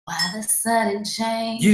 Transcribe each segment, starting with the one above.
Why the sudden change?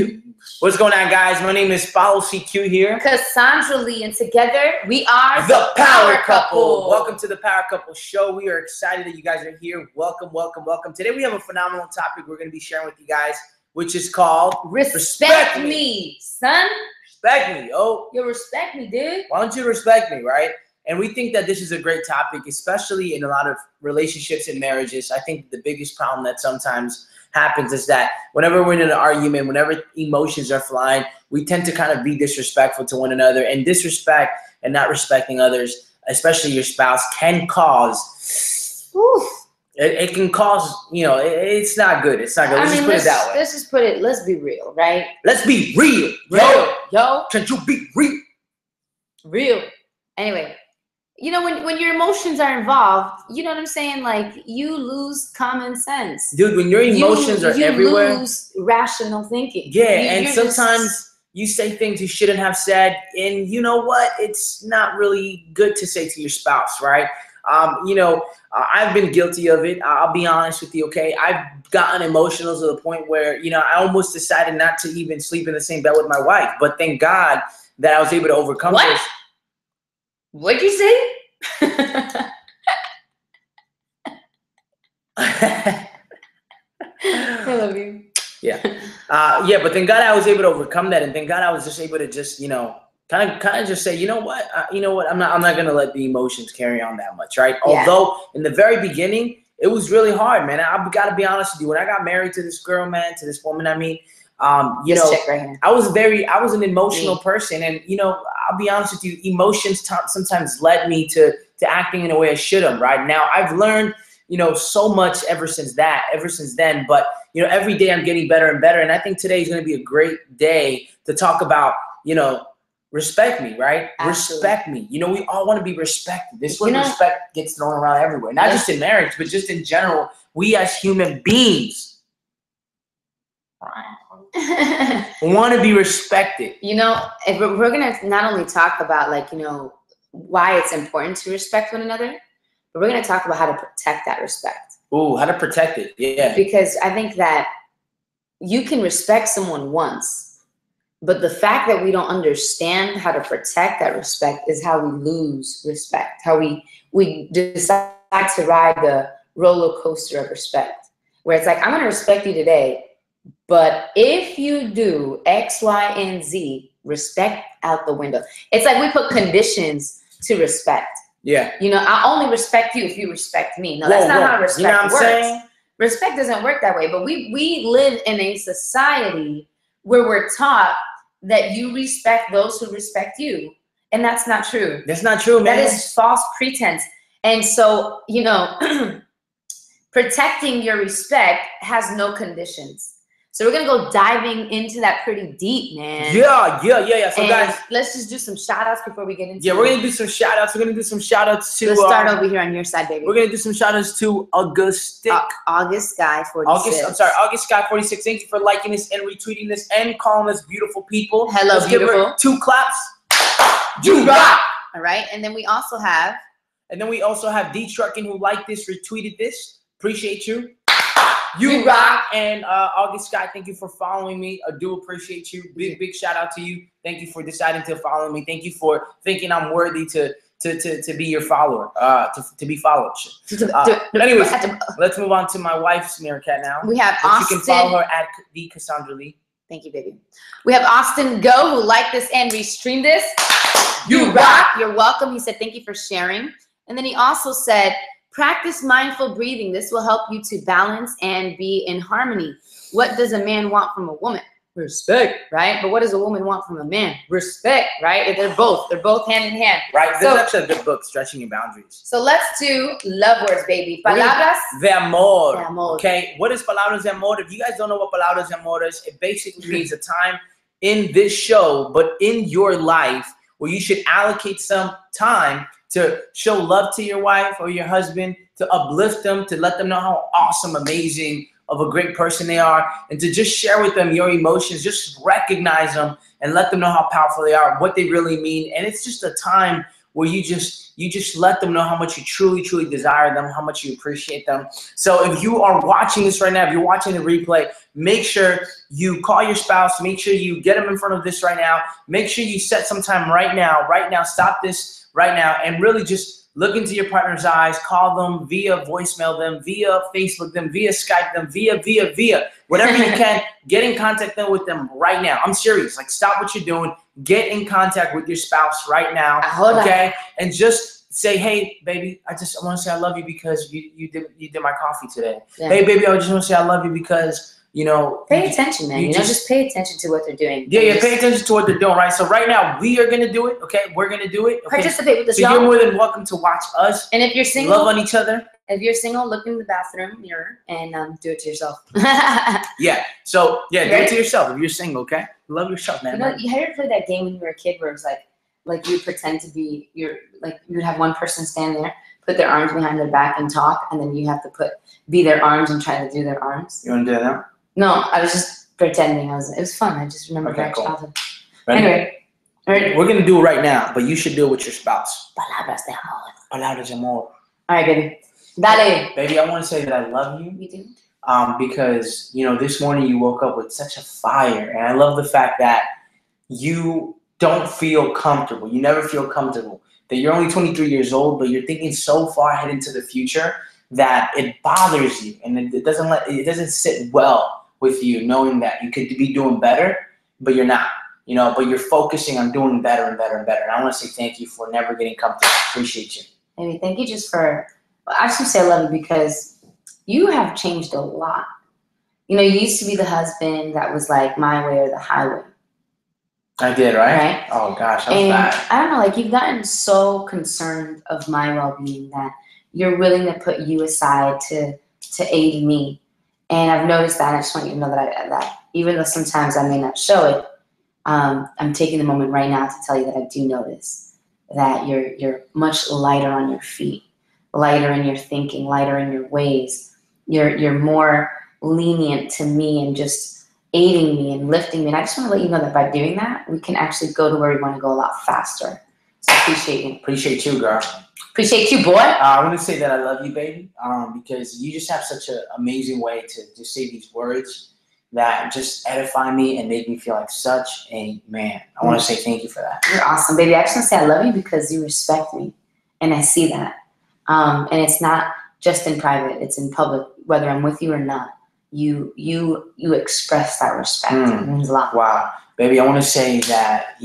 What's going on, guys? My name is Follow CQ here. Cassandra Lee, and together we are the Power Couple. Welcome to the Power Couple Show. We are excited that you guys are here. Welcome, welcome, welcome. Today we have a phenomenal topic we're going to be sharing with you guys, which is called Respect Me, son. Respect me, yo. You respect me, dude. Why don't you respect me, right? And we think that this is a great topic, especially in a lot of relationships and marriages. I think the biggest problem that sometimes happens is that whenever we're in an argument, whenever emotions are flying, we tend to kind of be disrespectful to one another. And disrespect and not respecting others, especially your spouse, can cause, it can cause, you know, it's not good. It's not good. Let's just put it that way. Let's just put it, let's be real, right? Let's be real. Yo. Can't you be real? Real. Anyway. You know, when your emotions are involved, you know what I'm saying? Like, you lose common sense. Dude, when your emotions are everywhere. You lose rational thinking. Yeah, and sometimes you say things you shouldn't have said. And you know what? It's not really good to say to your spouse, right? You know, I've been guilty of it. I'll be honest with you, okay? I've gotten emotional to the point where, you know, I almost decided not to even sleep in the same bed with my wife. But thank God that I was able to overcome this. What'd you say? I love you. Yeah. But thank God I was able to overcome that, and thank God I was just able to just, you know, kind of just say, you know what, I'm not gonna let the emotions carry on that much, right? Yeah. Although in the very beginning, it was really hard, man. I've got to be honest with you. When I got married to this girl, man, to this woman, I mean, you know, right I was an emotional person, and you know, I'll be honest with you, emotions sometimes led me to acting in a way I should have. Right now, I've learned, you know, so much ever since then. But you know, every day I'm getting better and better, and I think today is going to be a great day to talk about, you know, respect me, right? Absolutely. Respect me. You know, we all want to be respected. This is where respect gets thrown around everywhere, not just in marriage, but just in general. We as human beings want to be respected. You know, if we're going to not only talk about, like, you know, why it's important to respect one another, but we're going to talk about how to protect that respect. Ooh, how to protect it. Yeah. Because I think that you can respect someone once, but the fact that we don't understand how to protect that respect is how we lose respect, how we decide to ride the roller coaster of respect, where it's like, I'm going to respect you today, but if you do X, Y, and Z, respect out the window. It's like we put conditions to respect. Yeah. You know, I only respect you if you respect me. No, that's not how respect works. Saying? Respect doesn't work that way. But we live in a society where we're taught that you respect those who respect you. And that's not true. That's not true, man. That is false pretense. And so, you know, protecting your respect has no conditions. So we're going to go diving into that pretty deep, man. Yeah. So guys, let's just do some shout outs before we get into it. Yeah, we're going to do some shout outs. We're going to do some shout outs to... Let's start over here on your side, baby. We're going to do some shout outs to August Guy 46. August Guy 46. Thank you for liking this and retweeting this and calling us beautiful people. Hello, let's beautiful. Give her 2 claps. You rock. All right. And then we also have... D Truckin, who liked this, retweeted this. Appreciate you. You rock. And August Scott, thank you for following me. I do appreciate you. Big shout out to you. Thank you for deciding to follow me. Thank you for thinking I'm worthy to be your follower, to be followed. Anyways, let's move on to my wife's Meerkat now. We have Austin. You can follow her at the Cassandra Lee. Thank you, baby. We have Austin Go, who liked this and restreamed this. You rock. You're welcome. He said, thank you for sharing. And then he also said, practice mindful breathing. This will help you to balance and be in harmony. What does a man want from a woman? Respect, right? But what does a woman want from a man? Respect, right? They're both hand in hand. Right. This is actually a good book, Stretching Your Boundaries. So let's do love words, baby. Palabras de amor. De amor. Okay. What is palabras de amor? If you guys don't know what palabras de amor is, it basically means a time in this show, but in your life, where you should allocate some time to show love to your wife or your husband, to uplift them, to let them know how awesome, amazing of a great person they are, and to just share with them your emotions, just recognize them and let them know how powerful they are, what they really mean. And it's just a time where you just let them know how much you truly, truly desire them, how much you appreciate them. So if you are watching this right now, if you're watching the replay, make sure you call your spouse, make sure you get them in front of this right now, make sure you set some time right now, stop this right now, and really just look into your partner's eyes, call them via voicemail them, via Facebook them, via Skype them, via, whatever you can, get in contact with them right now. I'm serious, like stop what you're doing, get in contact with your spouse right now, okay? And just say, hey, baby, I want to say I love you because you did my coffee today. Yeah. Hey, baby, I just want to say I love you because, you know. Pay attention, man. You know, just pay attention to what they're doing. Yeah, pay attention to what they're doing, right? So right now, we are going to do it, okay? We're going to do it. Okay? Participate with us, so you're more than welcome to watch us. And if you're single, love on each other. If you're single, look in the bathroom mirror and do it to yourself. Yeah. So, yeah, do it to yourself if you're single, okay? Love yourself, man. You know, you ever played that game when you were a kid where it was like you pretend to be, you would have one person stand there, put their arms behind their back and talk, and then you have to be their arms and try to do their arms. You want to do that now? No, I was just pretending. It was fun. I just remember my childhood. Anyway. We're going to do it right now, but you should do it with your spouse. Palabras de amor. Palabras de amor. All right, baby. Dale. Baby, I want to say that I love you. You do? Because, you know, this morning you woke up with such a fire. And I love the fact that you don't feel comfortable. You never feel comfortable. That you're only 23 years old, but you're thinking so far ahead into the future that it bothers you. And it doesn't sit well with you knowing that you could be doing better, but you're not. You know, but you're focusing on doing better and better and better. And I want to say thank you for never getting comfortable. I appreciate you. Maybe thank you just for, I should say I love you because you have changed a lot. You know, you used to be the husband that was like my way or the highway. I did, right? Oh gosh, that was bad. I don't know, like you've gotten so concerned of my well-being that you're willing to put you aside to aid me. And I've noticed that. And I just want you to know that even though sometimes I may not show it, I'm taking the moment right now to tell you that I do notice that you're much lighter on your feet, lighter in your thinking, lighter in your ways. You're more lenient to me and just aiding me and lifting me. And I just want to let you know that by doing that, we can actually go to where we want to go a lot faster. So I appreciate you. Appreciate you, girl. Appreciate you, boy. I want to say that I love you, baby, because you just have such an amazing way to just say these words that just edify me and make me feel like such a man. I want to say thank you for that. You're awesome, baby. I just want to say I love you because you respect me, and I see that. And it's not just in private; it's in public. Whether I'm with you or not, you express that respect. It means a lot. Wow, baby. I want to say that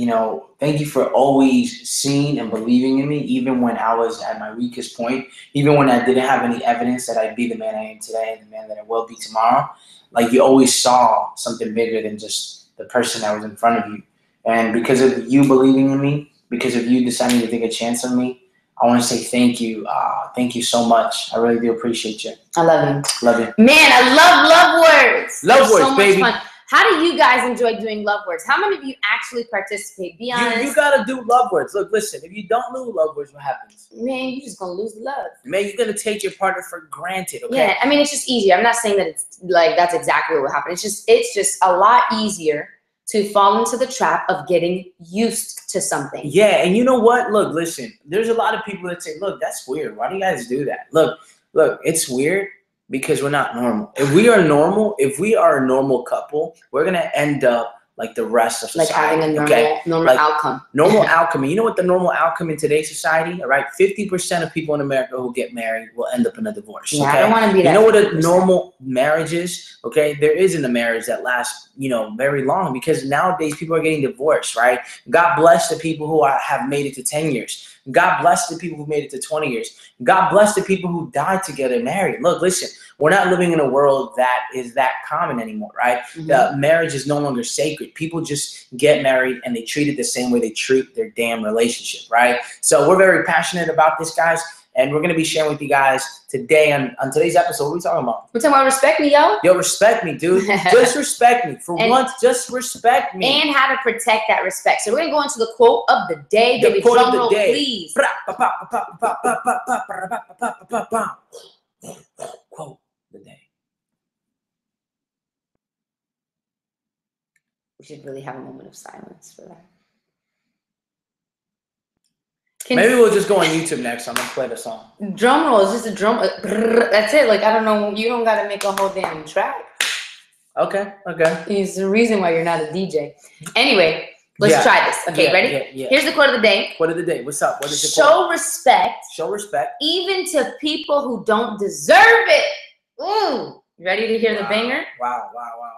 thank you for always seeing and believing in me, even when I was at my weakest point, even when I didn't have any evidence that I'd be the man I am today and the man that I will be tomorrow. Like you always saw something bigger than just the person that was in front of you. And because of you believing in me, because of you deciding to take a chance on me, I want to say thank you. Thank you so much. I really do appreciate you. I love you. Love you. Man, I love words. Love words, so baby. Fun. How do you guys enjoy doing love words? How many of you actually participate? Be honest. You got to do love words. Look, listen, if you don't do love words, what happens? Man, you're just going to lose the love. Man, you're going to take your partner for granted, okay? Yeah, I mean, it's just easier. I'm not saying that it's like that's exactly what will happen. It's just a lot easier to fall into the trap of getting used to something. Yeah, and you know what? Look, listen, there's a lot of people that say, look, that's weird. Why do you guys do that? Look, it's weird. Because we're not normal. If we are normal, if we are a normal couple, we're gonna end up like the rest of society. Like having a normal outcome. Normal outcome. And you know what the normal outcome in today's society? All right, 50% of people in America who get married will end up in a divorce. Yeah, okay? I don't want to be that. You know what a normal marriage is? Okay, there isn't a marriage that lasts, very long because nowadays people are getting divorced, right? God bless the people who have made it to 10 years. God bless the people who made it to 20 years. God bless the people who died together married. Look, listen, we're not living in a world that is that common anymore, right? Marriage is no longer sacred. People just get married and they treat it the same way they treat their damn relationship, right? So we're very passionate about this, guys. And we're going to be sharing with you guys today on today's episode. What are we talking about? We're talking about respect me, yo. Yo, respect me, dude. Just respect me. For once, just respect me. And how to protect that respect. So we're going to go into the quote of the day. The quote of the day. Please. Quote the day. We should really have a moment of silence for that. Maybe we'll just go on YouTube next. I'm gonna play the song. Drum roll is just a drum. That's it. Like, I don't know. You don't got to make a whole damn track. Okay. It's the reason why you're not a DJ. Anyway, let's try this. Okay, ready? Yeah. Here's the quote of the day. Quote of the day. What's up? What is it? Show respect. Show respect. Even to people who don't deserve it. Ooh. Ready to hear the banger? Wow.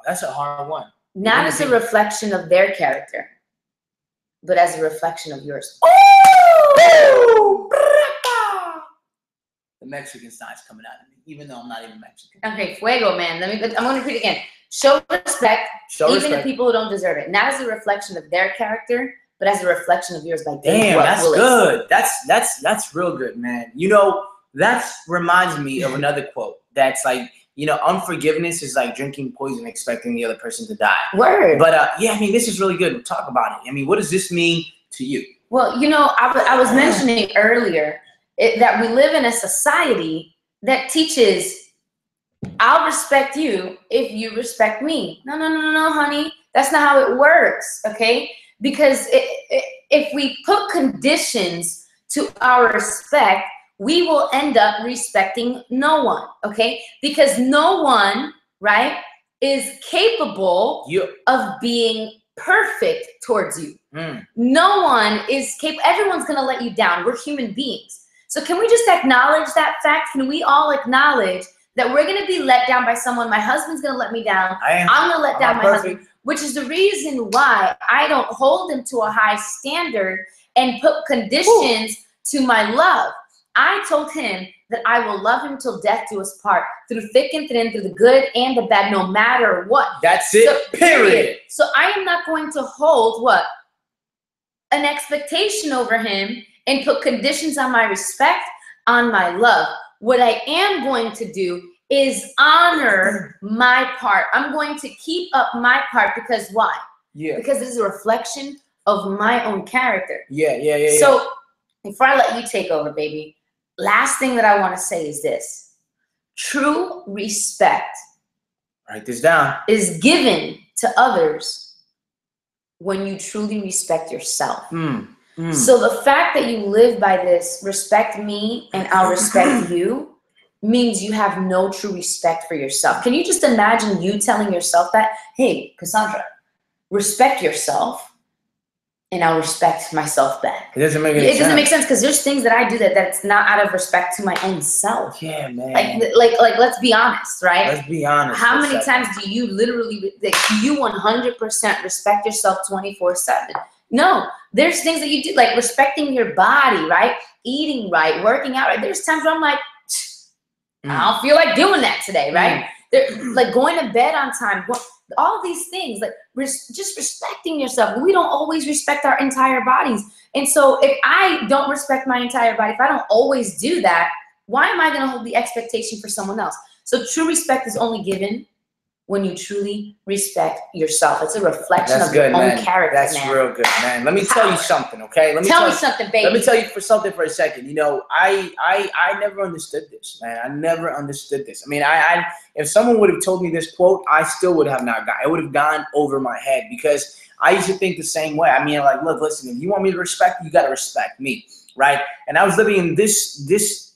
That's a hard one. Not as a reflection of their character, but as a reflection of yours. Ooh! The Mexican side's coming out of me, even though I'm not even Mexican. Okay, fuego, man. I'm going to repeat it again. Show respect, even to people who don't deserve it. Not as a reflection of their character, but as a reflection of yours. Like, damn, that's good. That's real good, man. You know, that reminds me of another quote that's like, you know, unforgiveness is like drinking poison, expecting the other person to die. Word. But yeah, I mean, this is really good. We'll talk about it. I mean, what does this mean to you? Well, you know, I was mentioning earlier that we live in a society that teaches, I'll respect you if you respect me. No, honey. That's not how it works, okay? Because if we put conditions to our respect, we will end up respecting no one, okay? Because no one, right, is capable of being perfect towards you. No one is capable. Everyone's going to let you down. We're human beings. So can we just acknowledge that fact? Can we all acknowledge that we're going to be let down by someone? My husband's going to let me down. I'm going to let down my husband, which is the reason why I don't hold him to a high standard and put conditions to my love. I told him that I will love him till death do us part, through thick and thin, through the good and the bad, no matter what. That's it, so, period. So I am not going to hold what? An expectation over him and put conditions on my respect, on my love. What I am going to do is honor my part. I'm going to keep up my part because why? Yeah. Because it is a reflection of my own character. Yeah. So before I let you take over, baby, last thing that I want to say is this. True respect, write this down, is given to others when you truly respect yourself. So the fact that you live by this, respect me and I'll respect you, means you have no true respect for yourself. Can you just imagine you telling yourself that, hey, Cassandra, respect yourself and I'll respect myself back? It doesn't make any sense. It doesn't make sense because there's things that I do that's not out of respect to my own self. Yeah, man. Like let's be honest, right? Let's be honest. How many times do you literally, like, you 100% respect yourself 24/7? No, there's things that you do, like respecting your body, right? Eating right, working out right. There's times where I'm like, I don't feel like doing that today, right? Like going to bed on time, all these things, like just respecting yourself. We don't always respect our entire bodies. And so if I don't respect my entire body, if I don't always do that, why am I going to hold the expectation for someone else? So true respect is only given when you truly respect yourself. It's a reflection of your own character, man. That's real good, man. Let me tell you something, okay? Tell me something, baby. Let me tell you something for a second. You know, I never understood this, man. I never understood this. I mean, if someone would have told me this quote, I still would have not got it. It would have gone over my head because I used to think the same way. I mean, like, look, listen, if you want me to respect you, got to respect me, right? And I was living in this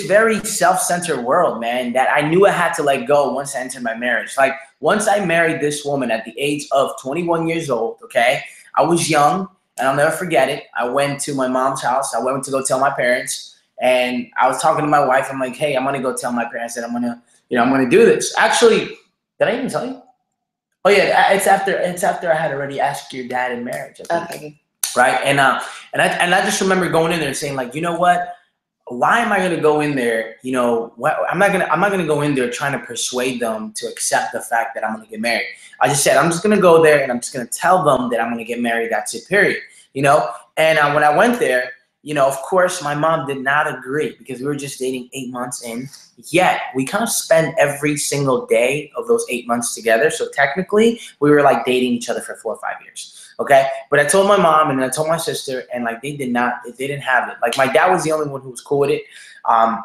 very self-centered world, man, that I knew I had to let go once I entered my marriage. Like, once I married this woman at the age of 21 years old, okay, I was young, and I'll never forget it. I went to my mom's house. I went to go tell my parents, and I was talking to my wife. I'm like, hey, I'm going to go tell my parents that I'm going to do this. Actually, did I even tell you? Oh, yeah, it's after I had already asked your dad in marriage. Okay. Right? And I just remember going in there and saying, like, you know what? Why am I going to go in there? You know, I'm not going to go in there trying to persuade them to accept the fact that I'm going to get married. I just said, I'm just going to go there and I'm just going to tell them that I'm going to get married. That's it, period. You know, and when I went there, you know, of course, my mom did not agree because we were just dating 8 months in. Yet we kind of spend every single day of those 8 months together. So technically, we were like dating each other for 4 or 5 years. Okay, but I told my mom and I told my sister, and like they didn't have it. Like my dad was the only one who was cool with it.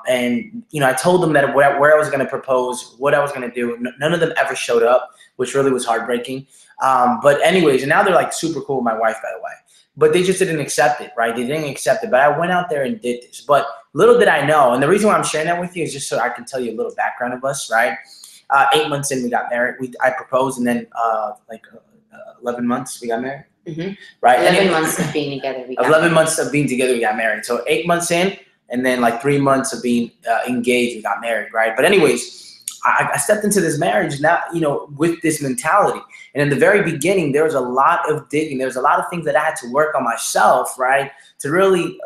And you know, I told them that where I was going to propose, what I was going to do. None of them ever showed up, which really was heartbreaking. But anyways, and now they're like super cool with my wife, by the way. but they just didn't accept it, right? They didn't accept it, but I went out there and did this. But little did I know, and the reason why I'm sharing that with you is just so I can tell you a little background of us, right? 8 months in, we got married. I proposed, and then 11 months we got married. Mm-hmm. Right? 11 months of being together. 11 months of being together, we got married. So 8 months in, and then like 3 months of being engaged, we got married, right? But anyways, I stepped into this marriage now, you know, with this mentality. And in the very beginning, there was a lot of digging. There was a lot of things that I had to work on myself, right? To really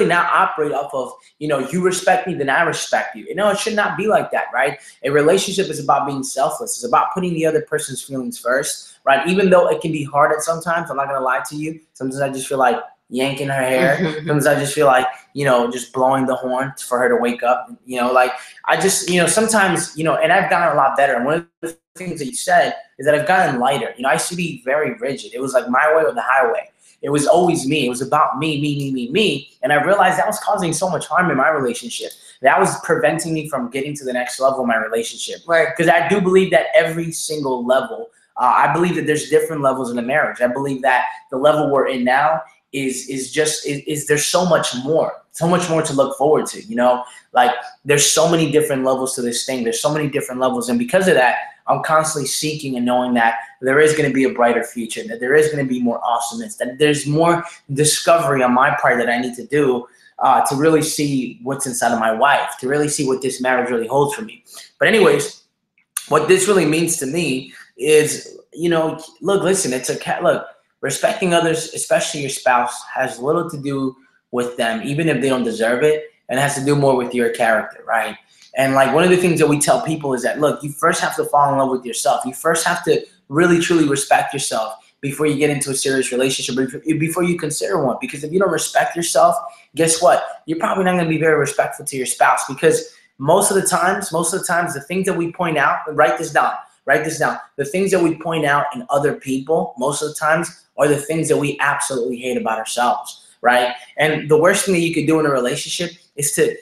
now operate off of, you know, you respect me, then I respect you. You know, it should not be like that, right? A relationship is about being selfless. It's about putting the other person's feelings first, right? Even though it can be hard at sometimes, I'm not gonna lie to you. Sometimes I just feel like yanking her hair. Sometimes I just feel like, you know, just blowing the horn for her to wake up. You know, like I just, you know, sometimes, you know, and I've gotten a lot better. And one of the things that you said is that I've gotten lighter. You know, I used to be very rigid. It was like my way or the highway. It was always me. It was about me. And I realized that was causing so much harm in my relationship. That was preventing me from getting to the next level of my relationship. Right. Because I do believe that every single level, I believe that there's different levels in a marriage. I believe that the level we're in now is there's so much more to look forward to, you know, like there's so many different levels to this thing. There's so many different levels. And because of that, I'm constantly seeking and knowing that there is going to be a brighter future, that there is going to be more awesomeness, that there's more discovery on my part that I need to do to really see what's inside of my wife, to really see what this marriage really holds for me. But anyways, what this really means to me is, you know, look, listen, look, respecting others, especially your spouse, has little to do with them, even if they don't deserve it, and it has to do more with your character, right? And like one of the things that we tell people is that, look, you first have to fall in love with yourself. You first have to really, truly respect yourself before you get into a serious relationship, before you consider one. Because if you don't respect yourself, guess what? You're probably not going to be very respectful to your spouse, because most of the times, the things that we point out, write this down. The things that we point out in other people, most of the times, are the things that we absolutely hate about ourselves, right? And the worst thing that you could do in a relationship is to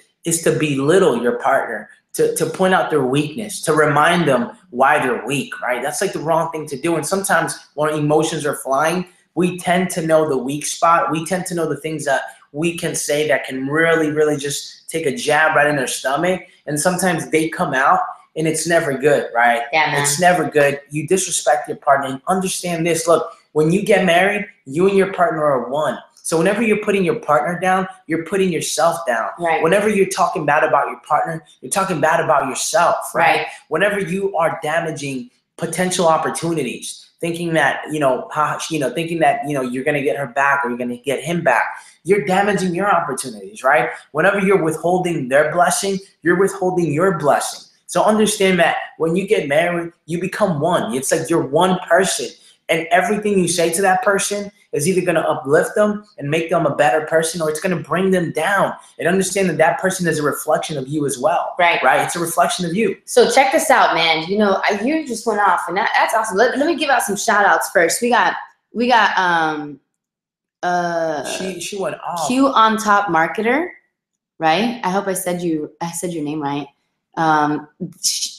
belittle your partner, to point out their weakness, to remind them why they're weak, right? That's like the wrong thing to do. And sometimes when emotions are flying, we tend to know the weak spot. We tend to know the things that we can say that can really, really just take a jab right in their stomach. And sometimes they come out and it's never good, right? Yeah, man. It's never good. You disrespect your partner. And understand this. Look, when you get married, you and your partner are one. So whenever you're putting your partner down, you're putting yourself down. Right. Whenever you're talking bad about your partner, you're talking bad about yourself, right? Right. Whenever you are damaging potential opportunities, thinking that, thinking that, you're going to get her back or you're going to get him back, you're damaging your opportunities, right? Whenever you're withholding their blessing, you're withholding your blessing. So understand that when you get married, you become one. It's like you're one person. And everything you say to that person is either going to uplift them and make them a better person, or it's going to bring them down. And understand that that person is a reflection of you as well. Right. Right? It's a reflection of you. So check this out, man. You know, you just went off, and that's awesome. Let me give out some shout outs first. We got She went off. Q on top marketer, right? I hope I said your name right.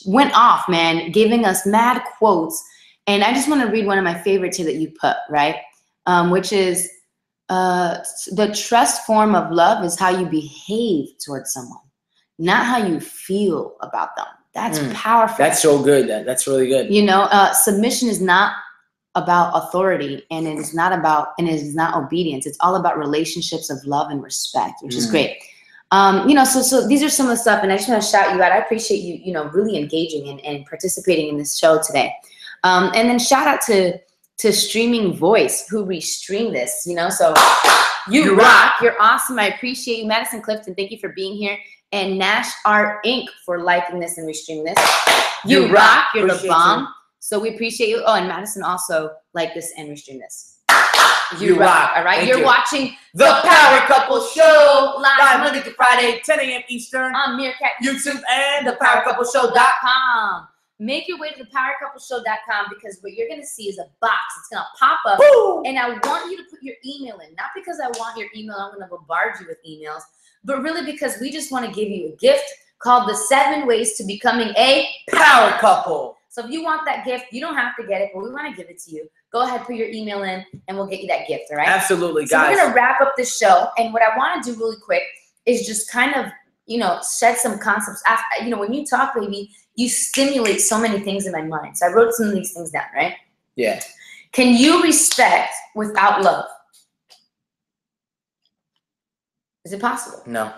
Went off, man, giving us mad quotes. And I just want to read one of my favorites here that you put, right? Which is, the trust form of love is how you behave towards someone, not how you feel about them. That's powerful. That's so good. That's really good. You know, submission is not about authority, and it is not obedience. It's all about relationships of love and respect, which is great. So these are some of the stuff, and I just want to shout you out. I appreciate you, really engaging and participating in this show today. And then shout out to Streaming Voice, who restreamed this, so you rock. You're awesome. I appreciate you. Madison Clifton, thank you for being here. And Nash Art Inc. for liking this and restreaming this. You rock. You're the bomb. So we appreciate you. Oh, and Madison also liked this and restreamed this. You rock. All right. You're watching The Power Couple Show live Monday to Friday, 10 a.m. Eastern on Meerkat, YouTube, and thepowercoupleshow.com. Make your way to thepowercoupleshow.com, because what you're going to see is a box. It's going to pop up. Woo! And I want you to put your email in. Not because I want your email. I'm going to bombard you with emails. But really because we just want to give you a gift called the 7 Ways to Becoming a Power Couple. So if you want that gift, you don't have to get it, but we want to give it to you. Go ahead, put your email in, and we'll get you that gift, all right? Absolutely, so guys. We're going to wrap up this show, and what I want to do really quick is just kind of, you know, shed some concepts. After, you know, when you talk, baby, you stimulate so many things in my mind. So I wrote some of these things down, right? Yeah. Can you respect without love? Is it possible? No.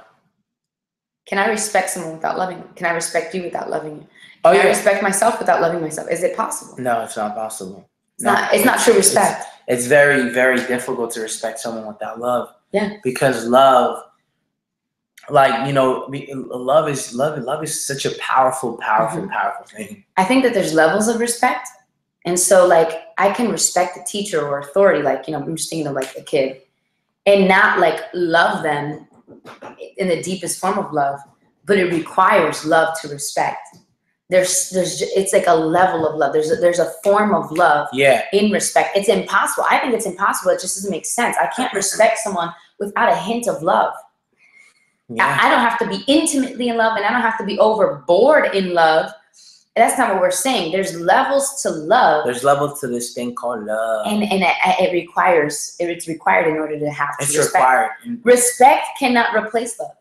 Can I respect someone without loving them? Can I respect you without loving you? Oh, Can yeah. I respect myself without loving myself? Is it possible? No, it's not possible. It's not true respect. It's very, very difficult to respect someone without love. Yeah. Because love, like, you know, love is such a powerful thing. I think that there's levels of respect. And so, like, I can respect a teacher or authority, like, you know, I'm just thinking of like a kid, and not like love them in the deepest form of love, but it requires love to respect. It's like a level of love. There's a form of love in respect. It's impossible. I think it's impossible. It just doesn't make sense. I can't respect someone without a hint of love. Yeah. I don't have to be intimately in love, and I don't have to be overboard in love. That's not what we're saying. There's levels to love. There's levels to this thing called love. And it's required in order to have it's respect. Required. Respect cannot replace love.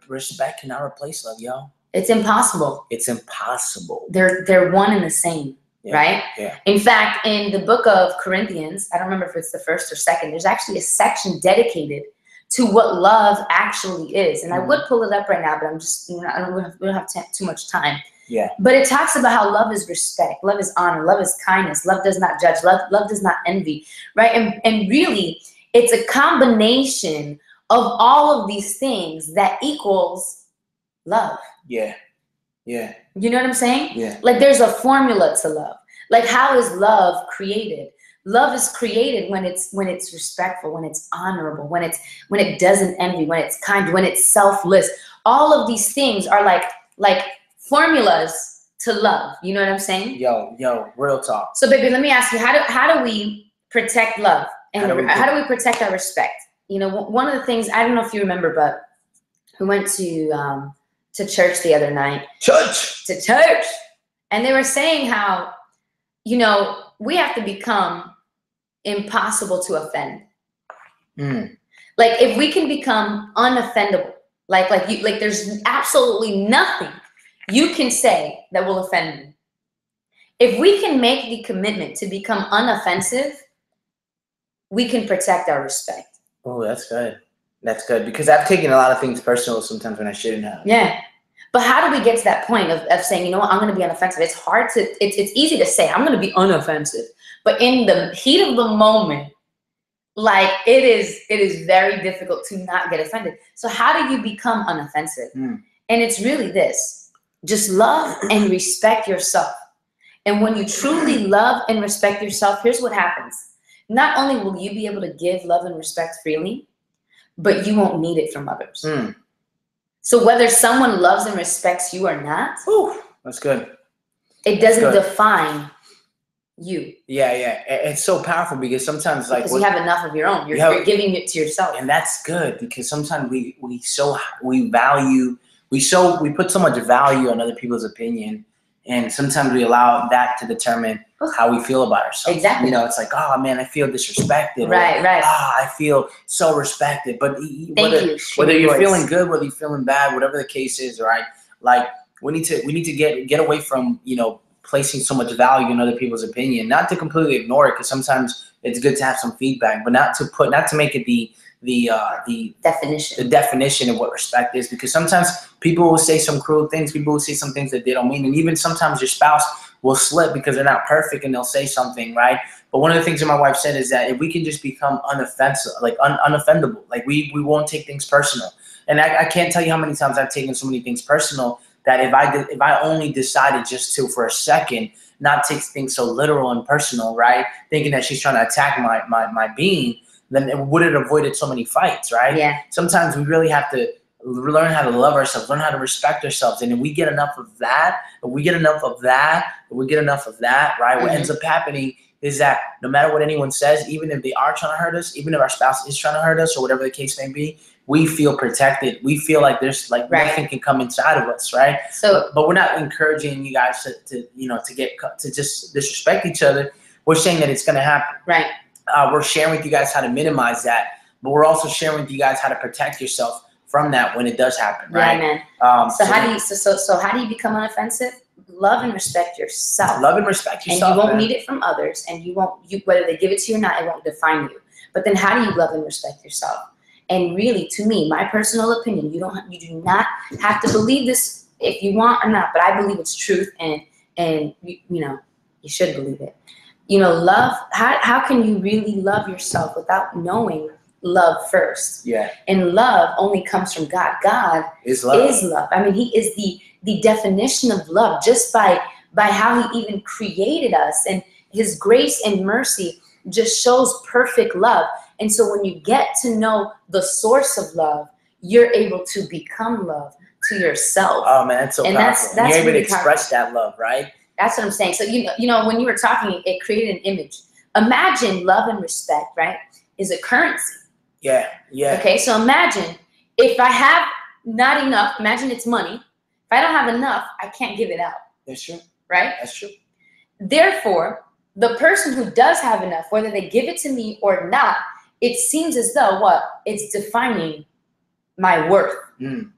Respect cannot replace love, yo. It's impossible. It's impossible. They're one and the same, right? Yeah. In fact, in the book of Corinthians, I don't remember if it's the first or second, there's actually a section dedicated to what love actually is. And I would pull it up right now, but we don't have too much time. Yeah. But it talks about how love is respect, love is honor, love is kindness, love does not judge, love does not envy, right? And really, it's a combination of all of these things that equals love. Yeah. Yeah. You know what I'm saying? Yeah. Like, there's a formula to love. Like, how is love created? Love is created when it's respectful, when it's honorable, when it doesn't envy, when it's kind, when it's selfless. All of these things are like formulas to love. You know what I'm saying? Yo, real talk. So, baby, let me ask you, how do we protect love? And how do we protect our respect? You know, one of the things, I don't know if you remember, but we went to church the other night. To church. And they were saying how, you know, we have to become impossible to offend. Like, if we can become unoffendable, like there's absolutely nothing you can say that will offend me. If we can make the commitment to become unoffensive, we can protect our respect. Oh, that's good. That's good, because I've taken a lot of things personal sometimes when I shouldn't have. Yeah. But how do we get to that point of saying, you know what, I'm going to be unoffensive? It's hard to, it's easy to say, I'm going to be unoffensive. But in the heat of the moment, like, it is very difficult to not get offended. So how do you become unoffensive? And it's really this. Just love and respect yourself. And when you truly love and respect yourself, here's what happens. Not only will you be able to give love and respect freely, but you won't need it from others. So whether someone loves and respects you or not, that's good. It doesn't define you. Yeah. It's so powerful, because sometimes, like, because you have enough of your own. You're giving it to yourself. And that's good, because sometimes we put so much value on other people's opinion, and sometimes we allow that to determine how we feel about ourselves. Exactly. You know, it's like, oh man, I feel disrespected. Right. I feel so respected. But whether you're feeling good, whether you're feeling bad, whatever the case is, right? Like, we need to get away from, you know, placing so much value in other people's opinion. Not to completely ignore it, because sometimes it's good to have some feedback, but not to make it the definition of what respect is, because sometimes people will say some cruel things, people will say some things that they don't mean, and even sometimes your spouse will slip because they're not perfect and they'll say something, right? But one of the things that my wife said is that if we can just become unoffensive, like unoffendable, like we won't take things personal. And I can't tell you how many times I've taken so many things personal that if I only decided just to, for a second, not take things so literal and personal, right? Thinking that she's trying to attack my being, then it would have avoided so many fights, right? Yeah. Sometimes we really have to learn how to love ourselves, learn how to respect ourselves. And if we get enough of that, right, what ends up happening is that no matter what anyone says, even if they are trying to hurt us, even if our spouse is trying to hurt us or whatever the case may be, we feel protected. We feel like there's like nothing can come inside of us, right? So, but we're not encouraging you guys to just disrespect each other. We're saying that it's going to happen. Right. We're sharing with you guys how to minimize that, but we're also sharing with you guys how to protect yourself from that when it does happen, right? Yeah, man. So how do you become unoffensive? Love and respect yourself. Love and respect yourself. And you won't need it from others, and whether they give it to you or not, it won't define you. But then how do you love and respect yourself? And really, to me, my personal opinion, you do not have to believe this if you want or not, but I believe it's truth, and you should believe it. Love, how can you really love yourself without knowing love first? Yeah. And love only comes from God. God is love. I mean, he is the definition of love, just by how he even created us, and his grace and mercy just shows perfect love. And so when you get to know the source of love, you're able to become love to yourself. Oh man, that's so powerful. That's you're able to express that love, right? That's what I'm saying. So when you were talking, it created an image. Imagine love and respect, right, is a currency. Yeah, yeah. Okay, so imagine if I have not enough, imagine it's money. If I don't have enough, I can't give it out. That's true. Right? That's true. Therefore, the person who does have enough, whether they give it to me or not, it seems as though it's defining my worth. Mm.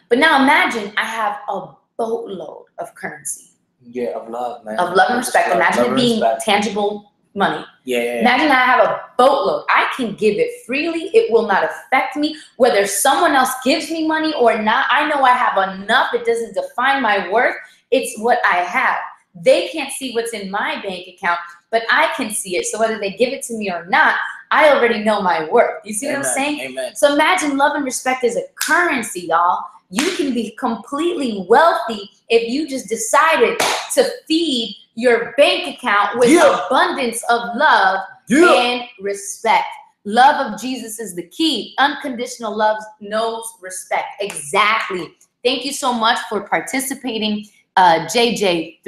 But now imagine I have a boatload of currency. Yeah, of love, man. Of love and respect. Imagine it being tangible money. Yeah. Imagine I have a boatload. I can give it freely. It will not affect me. Whether someone else gives me money or not, I know I have enough. It doesn't define my worth. It's what I have. They can't see what's in my bank account, but I can see it. So whether they give it to me or not, I already know my worth. You see what I'm saying? Amen. So imagine love and respect is a currency, y'all. You can be completely wealthy if you just decided to feed your bank account with abundance of love and respect. Love of Jesus is the key. Unconditional love knows respect. Exactly. Thank you so much for participating, JJ3.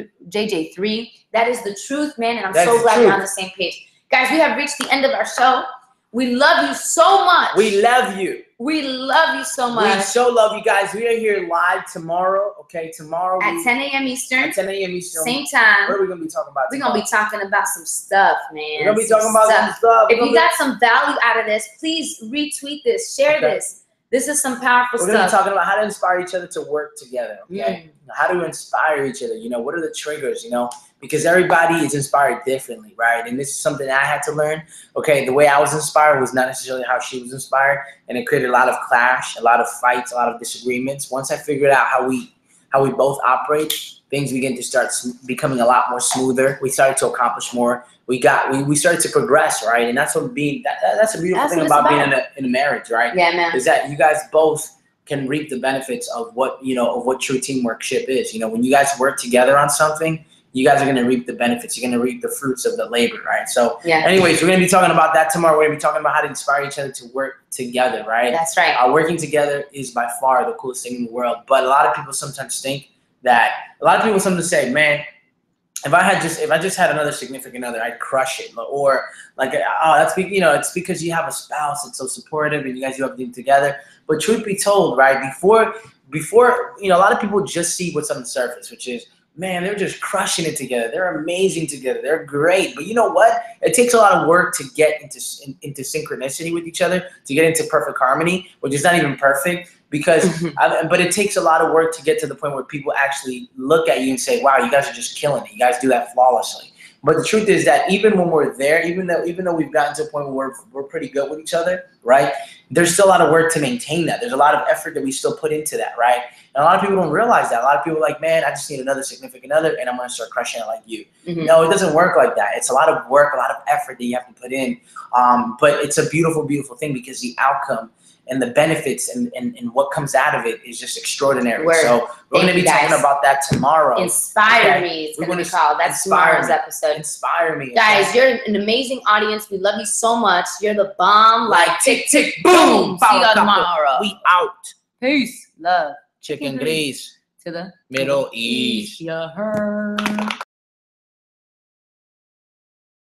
That is the truth, man, and I'm so glad we're on the same page. Guys, we have reached the end of our show. We love you so much. We love you. We love you so much. We so love you guys. We are here live tomorrow. Okay, tomorrow at 10 a.m. Eastern. At 10 a.m. Eastern. Same time. What are we gonna be talking about? We're gonna be talking about some stuff, man. We're gonna be talking about some stuff. If you got some value out of this, please retweet this, share this. This is some powerful stuff. We're gonna be talking about how to inspire each other to work together. Okay, how to inspire each other. What are the triggers? Because everybody is inspired differently, right? And this is something that I had to learn. Okay, the way I was inspired was not necessarily how she was inspired, and it created a lot of clash, a lot of fights, a lot of disagreements. Once I figured out how we both operate, things began to start becoming a lot more smoother. We started to accomplish more. We started to progress, right? And that's what that's a beautiful thing about being in a marriage, right? Yeah, man. Is that you guys both can reap the benefits of what true teamworkship is. When you guys work together on something, you guys are going to reap the benefits. You're going to reap the fruits of the labor, right? So anyways, we're going to be talking about that tomorrow. We're going to be talking about how to inspire each other to work together, right? That's right. Working together is by far the coolest thing in the world. But a lot of people sometimes think that, sometimes say, man, if I just had another significant other, I'd crush it. Or like, it's because you have a spouse that's so supportive and you guys do everything together. But truth be told, right, before, a lot of people just see what's on the surface, which is, man, they're just crushing it together. They're amazing together. They're great. But you know what? It takes a lot of work to get into synchronicity with each other, to get into perfect harmony, which is not even perfect. But it takes a lot of work to get to the point where people actually look at you and say, wow, you guys are just killing it. You guys do that flawlessly. But the truth is that even when we're there, even though we've gotten to a point where we're pretty good with each other, right? There's still a lot of work to maintain that. There's a lot of effort that we still put into that, right? And a lot of people don't realize that. A lot of people are like, man, I just need another significant other and I'm going to start crushing it like you. No, it doesn't work like that. It's a lot of work, a lot of effort that you have to put in. But it's a beautiful, beautiful thing because the outcome and the benefits and what comes out of it is just extraordinary. So we're going to be talking about that tomorrow. Inspire Me is going to be called. That's tomorrow's episode. Inspire me. Guys, you're an amazing audience. We love you so much. You're the bomb. Like tick, tick, boom. See you tomorrow. We out. Peace. Love. Chicken grease. To the Middle East. You heard.